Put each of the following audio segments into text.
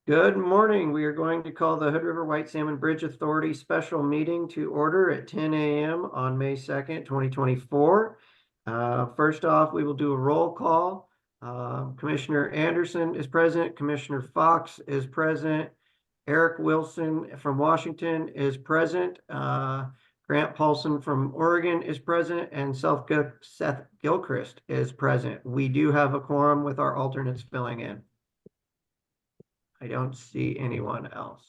Good morning. We are going to call the Hood River White Salmon Bridge Authority special meeting to order at 10 a.m. on May 2nd, 2024. First off, we will do a roll call. Commissioner Anderson is present. Commissioner Fox is present. Eric Wilson from Washington is present. Grant Paulson from Oregon is present, and Seth Gilchrist is present. We do have a quorum with our alternates filling in. I don't see anyone else.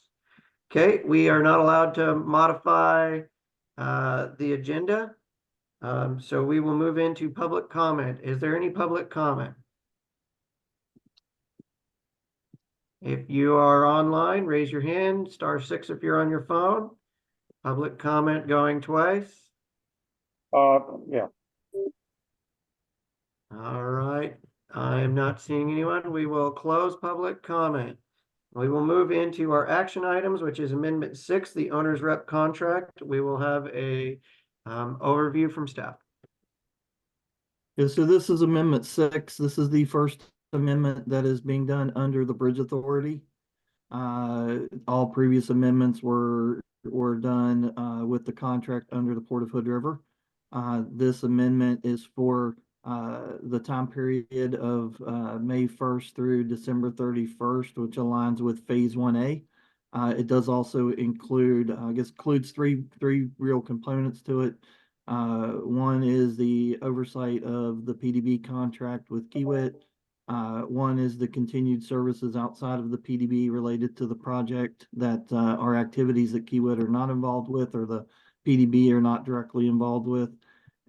Okay, we are not allowed to modify the agenda. So we will move into public comment. Is there any public comment? If you are online, raise your hand, *6 if you're on your phone. Public comment going twice. Yeah. All right, I am not seeing anyone. We will close public comment. We will move into our action items, which is Amendment 6, the owner's rep contract. We will have a overview from staff. Yeah, so this is Amendment 6. This is the first amendment that is being done under the Bridge Authority. All previous amendments were done with the contract under the Port of Hood River. This amendment is for the time period of May 1st through December 31st, which aligns with Phase 1A. It does also include, includes three real components to it. One is the oversight of the PDB contract with Kiewit. One is the continued services outside of the PDB related to the project that are activities that Kiewit are not involved with or the PDB are not directly involved with.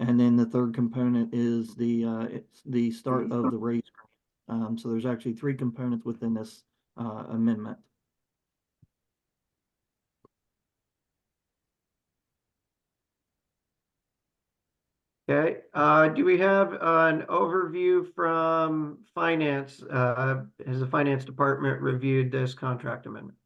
And then the third component is the start of the raise grant. So there's actually three components within this amendment. Okay, do we have an overview from finance? Has the finance department reviewed this contract amendment?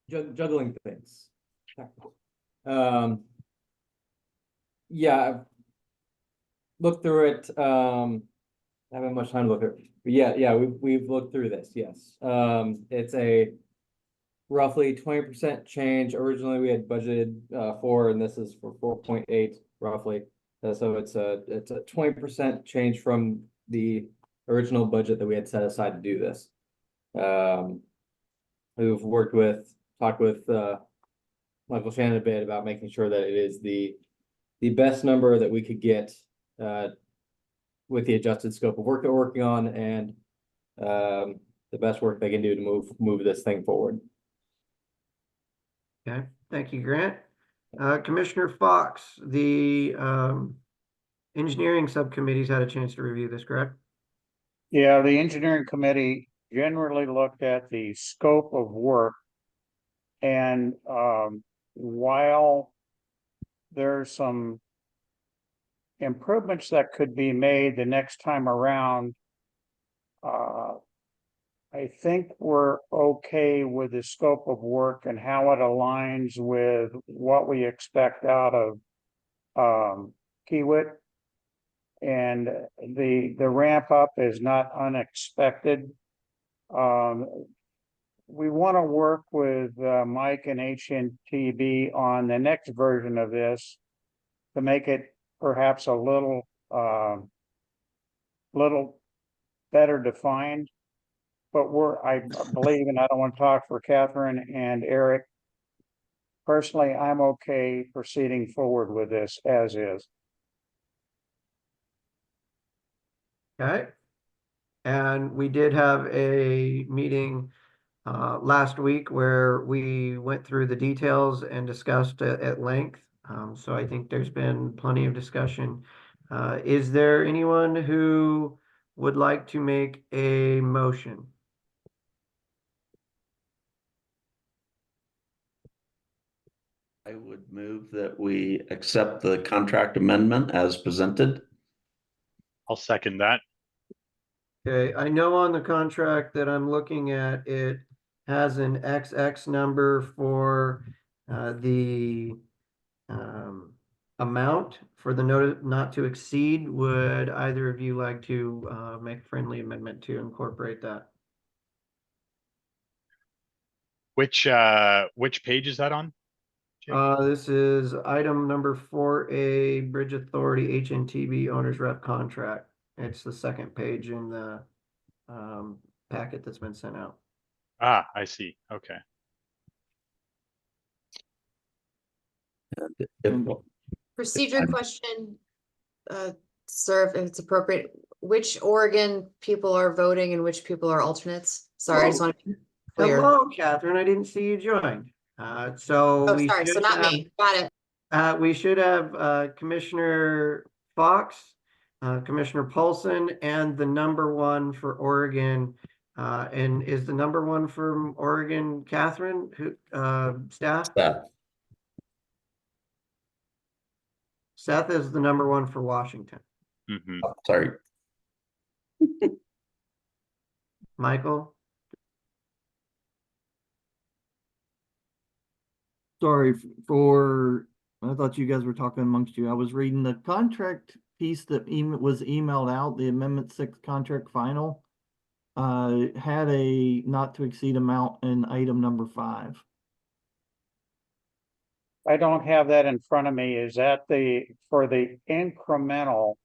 Juggling things. Yeah, I've looked through it. I haven't much time to look at it, but yeah, we've looked through this. Yes, it's a roughly 20% change. Originally, we had budgeted 4, and this is for 4.8 roughly. So it's a 20% change from the original budget that we had set aside to do this. We've talked with Michael Shannon a bit about making sure that it is the best number that we could get with the adjusted scope of work that we're working on and the best work they can do to move this thing forward. Okay, thank you, Grant. Commissioner Fox, the engineering subcommittee's had a chance to review this, correct? Yeah, the engineering committee generally looked at the scope of work. And while there's some improvements that could be made the next time around, I think we're okay with the scope of work and how it aligns with what we expect out of Kiewit. And the ramp up is not unexpected. We want to work with Mike and HNTB on the next version of this to make it perhaps a little better defined. But I believe, and I don't want to talk for Catherine and Eric, personally, I'm okay proceeding forward with this as is. Okay. And we did have a meeting last week where we went through the details and discussed at length. So I think there's been plenty of discussion. Is there anyone who would like to make a motion? I would move that we accept the contract amendment as presented. I'll second that. Okay, I know on the contract that I'm looking at, it has an XX number for The amount for the note not to exceed, would either of you like to make a friendly amendment to incorporate that? Which page is that on? Jake? This is item number 4A, Bridge Authority HNTB Owner's Rep Contract. It's the second page in the packet that's been sent out. Ah, I see. Okay. If- Procedure question, sir, if it's appropriate, which Oregon people are voting and which people are alternates? Sorry, I just want to be clear. Hello, Catherine. I didn't see you join. So Oh, we sorry, so should not have, me. Got it. we should have Commissioner Fox, Commissioner Polson, and the number one for Oregon. And is the number one from Oregon, Catherine, who, staff? Seth is the number one for Washington. Hmm. Sorry. Michael? Sorry I thought you guys were talking amongst you. I was reading the contract piece that was emailed out, the Amendment 6 contract final. Had a not to exceed amount in item number 5. I don't have that in front of me. Is that for the incremental?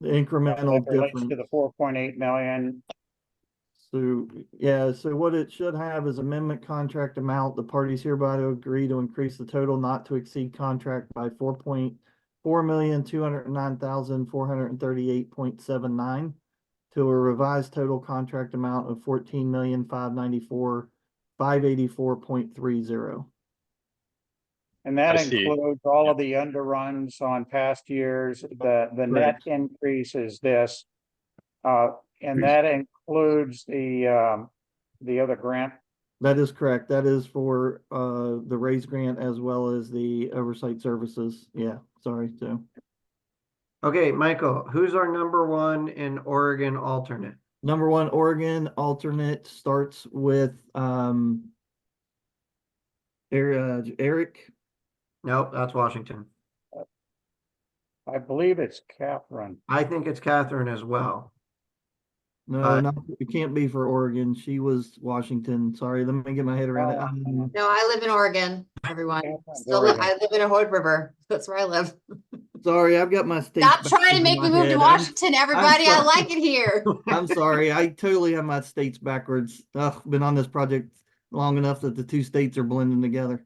The incremental That relates difference. to the 4.8 million? So, yeah, so what it should have is amendment contract amount. The parties hereby to agree to increase the total not to exceed contract by 4.4,209,438.79 to a revised total contract amount of 14,594,584.30. And that I see. includes all of the underruns on past years. The net Correct. increase is this. And that includes the other grant. That is correct. That is for the raise grant as well as the oversight services. Yeah, sorry, so. Okay, Michael, who's our number one in Oregon alternate? Number one, Oregon alternate starts with Eric. Nope, that's Washington. I believe it's Catherine. I think it's Catherine as well. No, not it can't be for Oregon. She was Washington. Sorry, let me get my head around it. No, I live in Oregon, everyone. Catherine's Still, Oregon. I live in a Hood River. That's where I live. Sorry, I've got my states. Stop trying backwards to in make my me move to head. Washington, everybody. I sorry. like it here. I'm sorry. I totally have my states backwards. Been on this project long enough that the two states are blending together.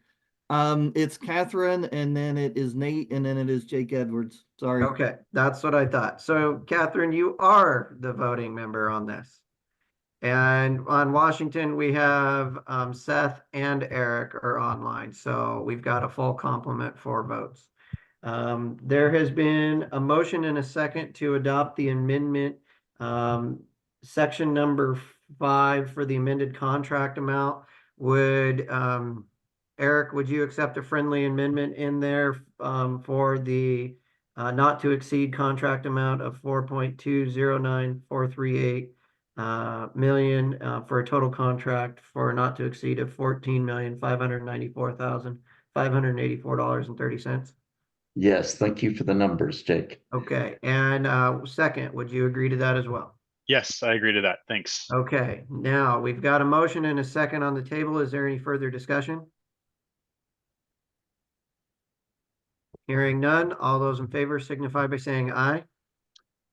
It's Catherine, and then it is Nate, and then it is Jake Edwards. Sorry. Okay, that's what I thought. So Catherine, you are the voting member on this. And on Washington, we have Seth and Eric are online. So we've got a full complement for votes. There has been a motion and a second to adopt the amendment, section number 5 for the amended contract amount. Would, Eric, would you accept a friendly amendment in there for the not to exceed contract amount of 4.209438 million for a total contract for not to exceed of $14,594,584.30? Yes, thank you for the numbers, Jake. Okay, and second, would you agree to that as well? Yes, I agree to that. Thanks. Okay, now we've got a motion and a second on the table. Is there any further discussion? Hearing none, all those in favor signify by saying aye.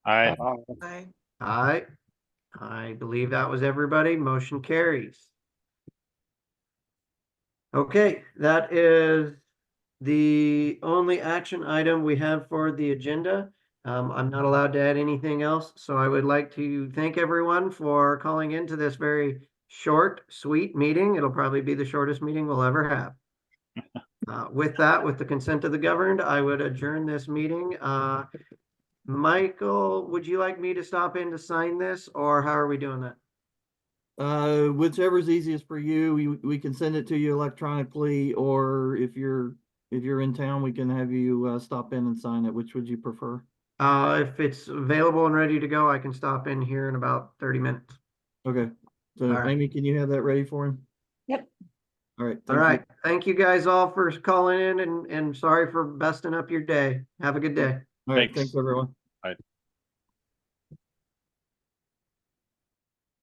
I Bye. Aye. I believe that was everybody. Motion carries. Okay, that is the only action item we have for the agenda. I'm not allowed to add anything else, so I would like to thank everyone for calling into this very short, sweet meeting. It'll probably be the shortest meeting we'll ever have. With that, with the consent of the governed, I would adjourn this meeting. Michael, would you like me to stop in to sign this, or how are we doing that? Whichever's easiest for you. We can send it to you electronically, or if you're in town, we can have you stop in and sign it. Which would you prefer? If it's available and ready to go, I can stop in here in about 30 minutes. Okay. So All right. Amy, can you have that ready for him? Yep. All right. All thank you. right. Thank you guys all for calling in and sorry for busting up your day. Have a good day. All right, Thanks. thanks, everyone.